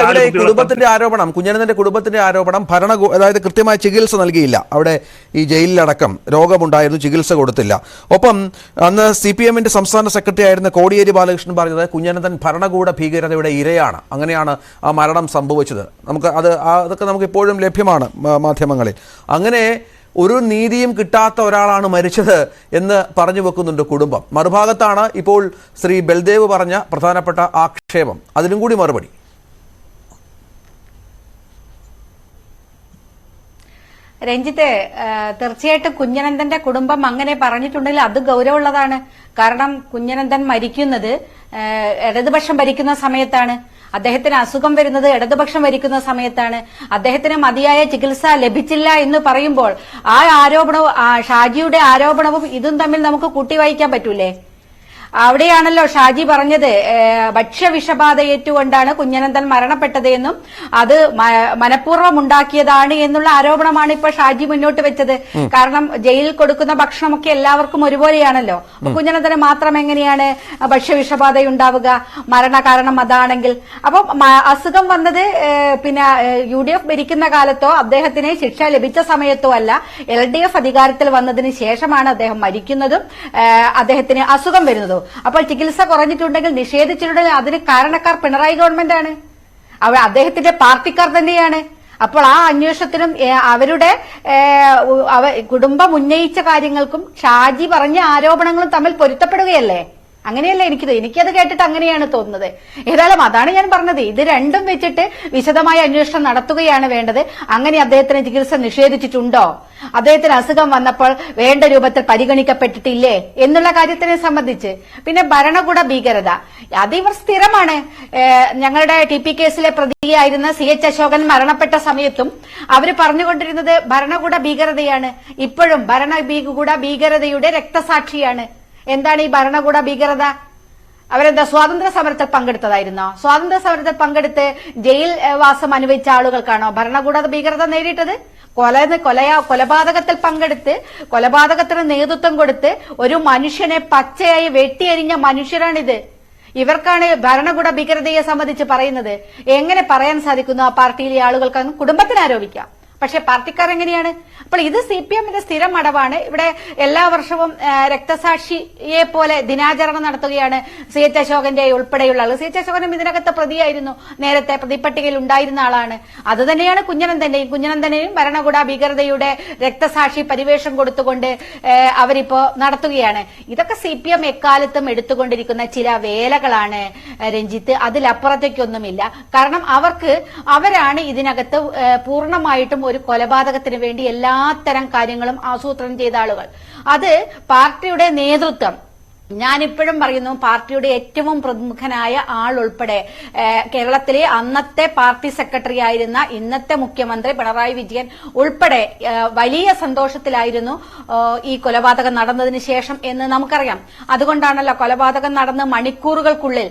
ഇവിടെ കുടുംബത്തിന്റെ ആരോപണം, കുഞ്ഞനന്തന്റെ കുടുംബത്തിന്റെ ആരോപണം അതായത് കൃത്യമായ ചികിത്സ നൽകിയില്ല. അവിടെ ഈ ജയിലിലടക്കം രോഗമുണ്ടായിരുന്നു, ചികിത്സ കൊടുത്തില്ല. ഒപ്പം അന്ന് CPM-ന്റെ സംസ്ഥാന സെക്രട്ടറി ആയിരുന്ന കോടിയേരി ബാലകൃഷ്ണൻ പറഞ്ഞത് കുഞ്ഞനന്തൻ ഭരണകൂട ഭീകരതയുടെ ഇരയാണ്, അങ്ങനെയാണ് ആ മരണം സംഭവിച്ചത്. അതൊക്കെ നമുക്ക് ഇപ്പോഴും ലഭ്യമാണ് മാധ്യമങ്ങളിൽ. അങ്ങനെ ഒരു നീതിയും കിട്ടാത്ത ഒരാളാണ് മരിച്ചത് എന്ന് പറഞ്ഞു വെക്കുന്നുണ്ട് കുടുംബം. മറുഭാഗത്താണ് ഇപ്പോൾ ശ്രീ ബൽദേവ് പറഞ്ഞ പ്രധാനപ്പെട്ട ആക്ഷേപം. അതിനും കൂടി മറുപടി. രഞ്ജിത്ത്, തീർച്ചയായിട്ടും കുഞ്ഞനന്തന്റെ കുടുംബം അങ്ങനെ പറഞ്ഞിട്ടുണ്ടെങ്കിൽ അത് ഗൗരവമുള്ളതാണ്. കാരണം കുഞ്ഞനന്തൻ മരിക്കുന്നത് ഇടതുപക്ഷം ഭരിക്കുന്ന സമയത്താണ്. അദ്ദേഹത്തിന് അസുഖം വരുന്നത് ഇടതുപക്ഷം ഭരിക്കുന്ന സമയത്താണ്. അദ്ദേഹത്തിന് മതിയായ ചികിത്സ ലഭിച്ചില്ല എന്ന് പറയുമ്പോൾ ആ ആരോപണവും ഷാജിയുടെ ആരോപണവും ഇതും തമ്മിൽ നമുക്ക് കൂട്ടിവായിക്കാൻ പറ്റൂലേ? അവിടെയാണല്ലോ ഷാജി പറഞ്ഞത് ഭക്ഷ്യവിഷബാധയേറ്റുകൊണ്ടാണ് കുഞ്ഞനന്തൻ മരണപ്പെട്ടത് എന്നും അത് മനഃപൂർവ്വം ഉണ്ടാക്കിയതാണ് എന്നുള്ള ആരോപണമാണ് ഇപ്പൊ ഷാജി മുന്നോട്ട് വെച്ചത്. കാരണം ജയിലിൽ കൊടുക്കുന്ന ഭക്ഷണമൊക്കെ എല്ലാവർക്കും ഒരുപോലെയാണല്ലോ. കുഞ്ഞനന്തന് മാത്രം എങ്ങനെയാണ് ഭക്ഷ്യവിഷബാധ ഉണ്ടാവുക? മരണകാരണം അതാണെങ്കിൽ അപ്പൊ അസുഖം വന്നത് പിന്നെ UDF ഭരിക്കുന്ന കാലത്തോ അദ്ദേഹത്തിന് ശിക്ഷ ലഭിച്ച സമയത്തോ അല്ല, LDF അധികാരത്തിൽ വന്നതിന് ശേഷമാണ് അദ്ദേഹം മരിക്കുന്നതും അദ്ദേഹത്തിന് അസുഖം വരുന്നതും. അപ്പോൾ ചികിത്സ കുറഞ്ഞിട്ടുണ്ടെങ്കിൽ നിഷേധിച്ചിട്ടുണ്ടെങ്കിൽ അതിന് കാരണക്കാർ പിണറായി ഗവൺമെന്റ് ആണ്, അദ്ദേഹത്തിന്റെ പാർട്ടിക്കാർ തന്നെയാണ്. അപ്പോൾ ആ അന്വേഷണത്തിനും അവരുടെ കുടുംബം ഉന്നയിച്ച കാര്യങ്ങൾക്കും ഷാജി പറഞ്ഞ ആരോപണങ്ങളും തമ്മിൽ പൊരുത്തപ്പെടുകയല്ലേ? അങ്ങനെയല്ല എനിക്കത് കേട്ടിട്ട് അങ്ങനെയാണ് തോന്നുന്നത്. ഏതായാലും അതാണ് ഞാൻ പറഞ്ഞത്, ഇത് രണ്ടും വെച്ചിട്ട് വിശദമായ അന്വേഷണം നടത്തുകയാണ് വേണ്ടത്. അങ്ങനെ അദ്ദേഹത്തിന് ചികിത്സ നിഷേധിച്ചിട്ടുണ്ടോ, അദ്ദേഹത്തിന് അസുഖം വന്നപ്പോൾ വേണ്ട രൂപത്തിൽ പരിഗണിക്കപ്പെട്ടിട്ടില്ലേ എന്നുള്ള കാര്യത്തിനെ സംബന്ധിച്ച്. പിന്നെ ഭരണകൂട ഭീകരത, അതിവർ സ്ഥിരമാണ്. ഞങ്ങളുടെ TP കേസിലെ പ്രതിയായിരുന്ന CH അശോകൻ മരണപ്പെട്ട സമയത്തും അവർ പറഞ്ഞുകൊണ്ടിരുന്നത് ഭരണകൂട ഭീകരതയാണ്. ഇപ്പോഴും ഭരണകൂട ഭീകരതയുടെ രക്തസാക്ഷിയാണ്. എന്താണ് ഈ ഭരണകൂട ഭീകരത? അവരെന്താ സ്വാതന്ത്ര്യ സമരത്തിൽ പങ്കെടുത്തതായിരുന്നോ? സ്വാതന്ത്ര്യ സമരത്തിൽ പങ്കെടുത്ത് ജയിൽ വാസം അനുഭവിച്ച ആളുകൾക്കാണോ ഭരണകൂട ഭീകരത നേരിട്ടത്? കൊലപാതകത്തിൽ പങ്കെടുത്ത് കൊലപാതകത്തിന് നേതൃത്വം കൊടുത്ത് ഒരു മനുഷ്യനെ പച്ചയായി വെട്ടിയെരിഞ്ഞ മനുഷ്യരാണിത്. ഇവർക്കാണ് ഭരണകൂട ഭീകരതയെ സംബന്ധിച്ച് പറയുന്നത്. എങ്ങനെ പറയാൻ സാധിക്കുന്നു? ആ പാർട്ടിയിലെ ആളുകൾക്ക് കുടുംബത്തിന് ആരോപിക്കാം, പക്ഷെ പാർട്ടിക്കാർ എങ്ങനെയാണ്? അപ്പോൾ ഇത് CPM-ന്റെ സ്ഥിരം അടവാണ്. ഇവിടെ എല്ലാ വർഷവും രക്തസാക്ഷിയെ പോലെ ദിനാചരണം നടത്തുകയാണ്. CH അശോകന്റെ ഉൾപ്പെടെയുള്ള ആൾ. CH അശോകനും ഇതിനകത്ത് പ്രതിയായിരുന്നു, നേരത്തെ പ്രതിപട്ടികയിൽ ഉണ്ടായിരുന്ന ആളാണ്. അത് തന്നെയാണ് കുഞ്ഞനന്തനെയും ഭരണകൂട ഭീകരതയുടെ രക്തസാക്ഷി പരിവേഷം കൊടുത്തുകൊണ്ട് അവരിപ്പോ നടത്തുകയാണ്. ഇതൊക്കെ CPM എക്കാലത്തും എടുത്തുകൊണ്ടിരിക്കുന്ന ചില വേലകളാണ് രഞ്ജിത്ത്, അതിലപ്പുറത്തേക്കൊന്നുമില്ല. കാരണം അവരാണ് ഇതിനകത്ത് പൂർണ്ണമായിട്ടും ഒരു കൊലപാതകത്തിന് വേണ്ടി എല്ലാത്തരം കാര്യങ്ങളും ആസൂത്രണം ചെയ്ത ആളുകൾ. അത് പാർട്ടിയുടെ നേതൃത്വം, ഞാനിപ്പോഴും പറയുന്നു, പാർട്ടിയുടെ ഏറ്റവും പ്രമുഖനായ ആൾ ഉൾപ്പെടെ കേരളത്തിലെ അന്നത്തെ പാർട്ടി സെക്രട്ടറി ആയിരുന്ന ഇന്നത്തെ മുഖ്യമന്ത്രി പിണറായി വിജയൻ ഉൾപ്പെടെ വലിയ സന്തോഷത്തിലായിരുന്നു ഈ കൊലപാതകം നടന്നതിന് ശേഷം എന്ന് നമുക്കറിയാം. അതുകൊണ്ടാണല്ലോ കൊലപാതകം നടന്ന് മണിക്കൂറുകൾക്കുള്ളിൽ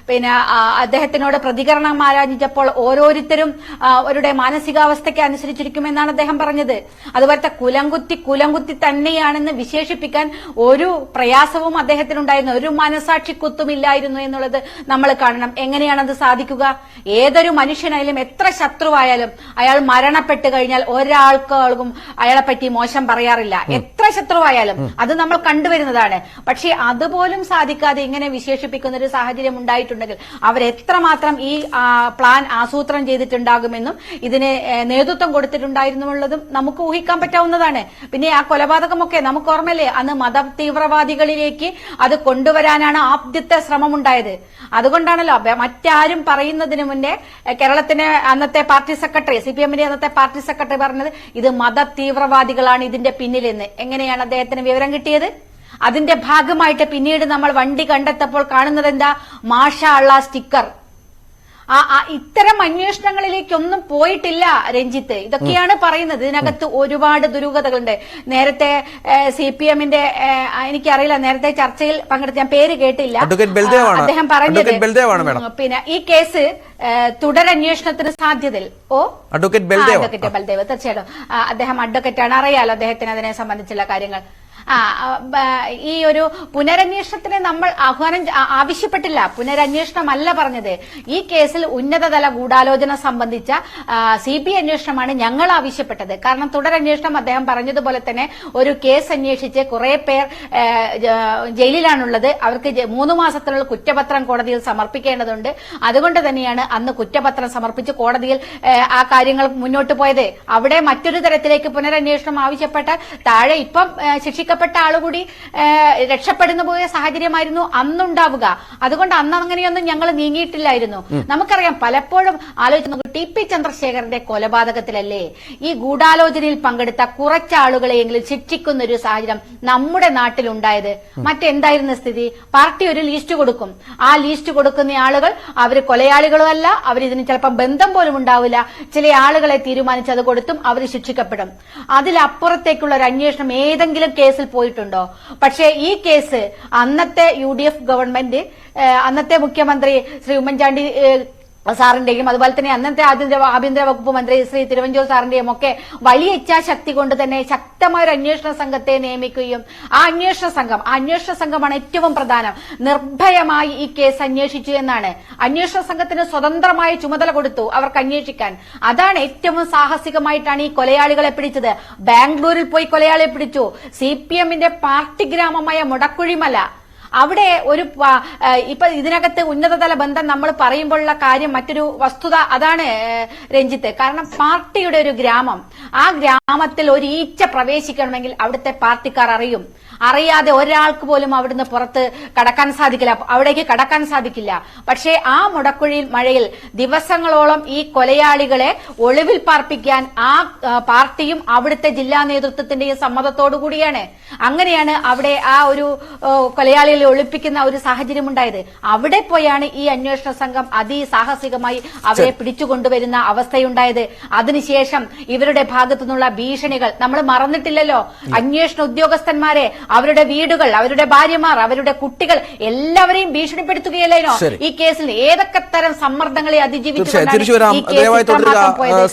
പിന്നെ അദ്ദേഹത്തിനോട് പ്രതികരണം ആരാഞ്ഞപ്പോൾ ഓരോരുത്തരും അവരുടെ മാനസികാവസ്ഥയ്ക്ക് അനുസരിച്ചിരിക്കുമെന്നാണ് അദ്ദേഹം പറഞ്ഞത്. അതുപോലത്തെ കുലംകുത്തി തന്നെയാണെന്ന് വിശേഷിപ്പിക്കാൻ ഒരു പ്രയാസം അദ്ദേഹത്തിനുണ്ടായിരുന്നു, ഒരു മനസാക്ഷി കുത്തുമില്ലായിരുന്നു എന്നുള്ളത് നമ്മൾ കാണണം. എങ്ങനെയാണത് സാധിക്കുക? ഏതൊരു മനുഷ്യനായാലും എത്ര ശത്രുവായാലും അയാൾ മരണപ്പെട്ട് കഴിഞ്ഞാൽ ഒരാൾക്കും അയാളെ പറ്റി മോശം പറയാറില്ല, എത്ര ശത്രുവായാലും. അത് നമ്മൾ കണ്ടുവരുന്നതാണ്. പക്ഷേ അതുപോലും സാധിക്കാതെ ഇങ്ങനെ വിശേഷിപ്പിക്കുന്ന ഒരു സാഹചര്യം ഉണ്ടായിട്ടുണ്ടെങ്കിൽ അവരെത്രമാത്രം ഈ പ്ലാൻ ആസൂത്രണം ചെയ്തിട്ടുണ്ടാകുമെന്നും ഇതിന് നേതൃത്വം കൊടുത്തിട്ടുണ്ടായിരുന്നുള്ളതും നമുക്ക് ഊഹിക്കാൻ പറ്റാവുന്നതാണ്. പിന്നെ ആ കൊലപാതകമൊക്കെ നമുക്ക് ഓർമ്മയില്ലേ, അന്ന് മത തീവ്രവാദികളിലെ അത് കൊണ്ടുവരാനാണ് ആദ്യത്തെ ശ്രമമുണ്ടായത്. അതുകൊണ്ടാണല്ലോ മറ്റാരും പറയുന്നതിന് മുന്നേ കേരളത്തിന് അന്നത്തെ പാർട്ടി സെക്രട്ടറി, CPM-ന്റെ അന്നത്തെ പാർട്ടി സെക്രട്ടറി പറഞ്ഞത് ഇത് മത തീവ്രവാദികളാണ് ഇതിന്റെ പിന്നിലെന്ന്. എങ്ങനെയാണ് അദ്ദേഹത്തിന് വിവരം കിട്ടിയത്? അതിന്റെ ഭാഗമായിട്ട് പിന്നീട് നമ്മൾ വണ്ടി കണ്ടെത്തപ്പോൾ കാണുന്നത് എന്താ? മാഷാ അള്ളാ സ്റ്റിക്കർ. ഇത്തരം അന്വേഷണങ്ങളിലേക്കൊന്നും പോയിട്ടില്ല രഞ്ജിത്ത്. ഇതൊക്കെയാണ് പറയുന്നത്. ഇതിനകത്ത് ഒരുപാട് ദുരൂഹതകളുണ്ട്. നേരത്തെ CPM-ന്റെ എനിക്കറിയില്ല, നേരത്തെ ചർച്ചയിൽ പങ്കെടുത്ത, ഞാൻ പേര് കേട്ടില്ല, അദ്ദേഹം പറഞ്ഞത് പിന്നെ ഈ കേസ് തുടരന്വേഷണത്തിന് സാധ്യതയിൽ അഡ്വക്കേറ്റ് ബൽദേവ് തീർച്ചയായിട്ടും അദ്ദേഹം അഡ്വക്കേറ്റാണ്, അറിയാലോ അദ്ദേഹത്തിന് അതിനെ സംബന്ധിച്ചുള്ള കാര്യങ്ങൾ. ഈ ഒരു പുനരന്വേഷണത്തിന് നമ്മൾ ആവശ്യപ്പെട്ടില്ല. പുനരന്വേഷണമല്ല പറഞ്ഞത്. ഈ കേസിൽ ഉന്നതതല ഗൂഢാലോചന സംബന്ധിച്ച CBI അന്വേഷണമാണ് ഞങ്ങൾ ആവശ്യപ്പെട്ടത്. കാരണം തുടരന്വേഷണം അദ്ദേഹം പറഞ്ഞതുപോലെ തന്നെ ഒരു കേസ് അന്വേഷിച്ച് കുറെ പേർ ജയിലിലാണുള്ളത്. അവർക്ക് 3 മാസത്തിനുള്ള കുറ്റപത്രം കോടതിയിൽ സമർപ്പിക്കേണ്ടതുണ്ട്. അതുകൊണ്ട് തന്നെയാണ് അന്ന് കുറ്റപത്രം സമർപ്പിച്ച് കോടതിയിൽ ആ കാര്യങ്ങൾ മുന്നോട്ട് പോയത്. അവിടെ മറ്റൊരു തരത്തിലേക്ക് പുനരന്വേഷണം ആവശ്യപ്പെട്ടാൽ താഴെ ഇപ്പം ശിക്ഷിക്കപ്പെട്ട ആളുകൂടി രക്ഷപ്പെടുന്നു പോയ സാഹചര്യമായിരുന്നു അന്നുണ്ടാവുക. അതുകൊണ്ട് അന്ന് അങ്ങനെയൊന്നും ഞങ്ങൾ നീങ്ങിയിട്ടില്ലായിരുന്നു. നമുക്കറിയാം, പലപ്പോഴും ആലോചിച്ചു TP ചന്ദ്രശേഖരന്റെ കൊലപാതകത്തിലല്ലേ ഈ ഗൂഢാലോചനയിൽ പങ്കെടുത്ത കുറച്ചാളുകളെയെങ്കിലും ശിക്ഷിക്കുന്ന ഒരു സാഹചര്യം നമ്മുടെ നാട്ടിലുണ്ടായത്. മറ്റെന്തായിരുന്ന സ്ഥിതി? പാർട്ടി ഒരു ലിസ്റ്റ് കൊടുക്കും. ആ ലിസ്റ്റ് കൊടുക്കുന്ന ആളുകൾ അവർ കൊലയാളികളും അല്ല, അവരിതിന് ചിലപ്പോൾ ബന്ധം പോലും ഉണ്ടാവില്ല. ചില ആളുകളെ തീരുമാനിച്ച് അത് കൊടുത്തും അവർ ശിക്ഷിക്കപ്പെടും. അതിലപ്പുറത്തേക്കുള്ള ഒരു അന്വേഷണം ഏതെങ്കിലും കേസിൽ പോയിട്ടുണ്ടോ? പക്ഷേ ഈ കേസ് അന്നത്തെ UDF ഗവൺമെന്റ്, അന്നത്തെ മുഖ്യമന്ത്രി ശ്രീ ഉമ്മൻചാണ്ടി സാറിന്റെയും അതുപോലെ തന്നെ അന്നത്തെ ആഭ്യന്തര വകുപ്പ് മന്ത്രി ശ്രീ തിരുവഞ്ചൂർ സാറിന്റെയും ഒക്കെ വലിയ ഇച്ഛാശക്തി കൊണ്ട് തന്നെ ശക്തമായ ഒരു അന്വേഷണ സംഘത്തെ നിയമിക്കുകയും ആ അന്വേഷണ സംഘമാണ് ഏറ്റവും പ്രധാനം. നിർഭയമായി ഈ കേസ് അന്വേഷിച്ചു എന്നാണ്. അന്വേഷണ സംഘത്തിന് സ്വതന്ത്രമായ ചുമതല കൊടുത്തു അവർക്ക് അന്വേഷിക്കാൻ. അതാണ് ഏറ്റവും സാഹസികമായിട്ടാണ് ഈ കൊലയാളികളെ പിടിച്ചത്. ബാംഗ്ലൂരിൽ പോയി കൊലയാളിയെ പിടിച്ചു. CPMന്റെ പാർട്ടി ഗ്രാമമായ മുടക്കുഴിമല. അവിടെ ഒരു ഇപ്പൊ ഇതിനകത്ത് ഉന്നതതല ബന്ധം നമ്മൾ പറയുമ്പോഴുള്ള കാര്യം, മറ്റൊരു വസ്തുത അതാണ് രഞ്ജിത്ത്. കാരണം പാർട്ടിയുടെ ഒരു ഗ്രാമം, ആ ഗ്രാമത്തിൽ ഒരു ഈച്ച പ്രവേശിക്കണമെങ്കിൽ അവിടുത്തെ പാർട്ടിക്കാർ അറിയും. അറിയാതെ ഒരാൾക്ക് പോലും അവിടുന്ന് പുറത്ത് കടക്കാൻ സാധിക്കില്ല, അവിടേക്ക് കടക്കാൻ സാധിക്കില്ല. പക്ഷേ ആ മുടക്കുഴിയിൽ മഴയിൽ ദിവസങ്ങളോളം ഈ കൊലയാളികളെ ഒളിവിൽ പാർപ്പിക്കാൻ ആ പാർട്ടിയും അവിടുത്തെ ജില്ലാ നേതൃത്വത്തിന്റെയും സമ്മതത്തോടു കൂടിയാണ്. അങ്ങനെയാണ് അവിടെ ആ ഒരു കൊലയാളികളെ ഒളിപ്പിക്കുന്ന ഒരു സാഹചര്യം ഉണ്ടായത്. അവിടെ പോയാണ് ഈ അന്വേഷണ സംഘം അതിസാഹസികമായി അവരെ പിടിച്ചുകൊണ്ടുവരുന്ന അവസ്ഥയുണ്ടായത്. അതിനുശേഷം ഇവരുടെ ഭാഗത്തു നിന്നുള്ള ഭീഷണികൾ നമ്മൾ മറന്നിട്ടില്ലല്ലോ. അന്വേഷണ ഉദ്യോഗസ്ഥന്മാരെ, അവരുടെ വീടുകൾ, അവരുടെ ഭാര്യമാർ, അവരുടെ കുട്ടികൾ എല്ലാവരെയും ഭീഷണിപ്പെടുത്തുകയല്ലേനോ ഈ കേസിൽ? ഏതൊക്കെ തരം സമ്മർദ്ദങ്ങളെ അതിജീവിച്ചുകൊണ്ടാണ് ഈ കേസ് ഇത്രമാത്രം പോയത്?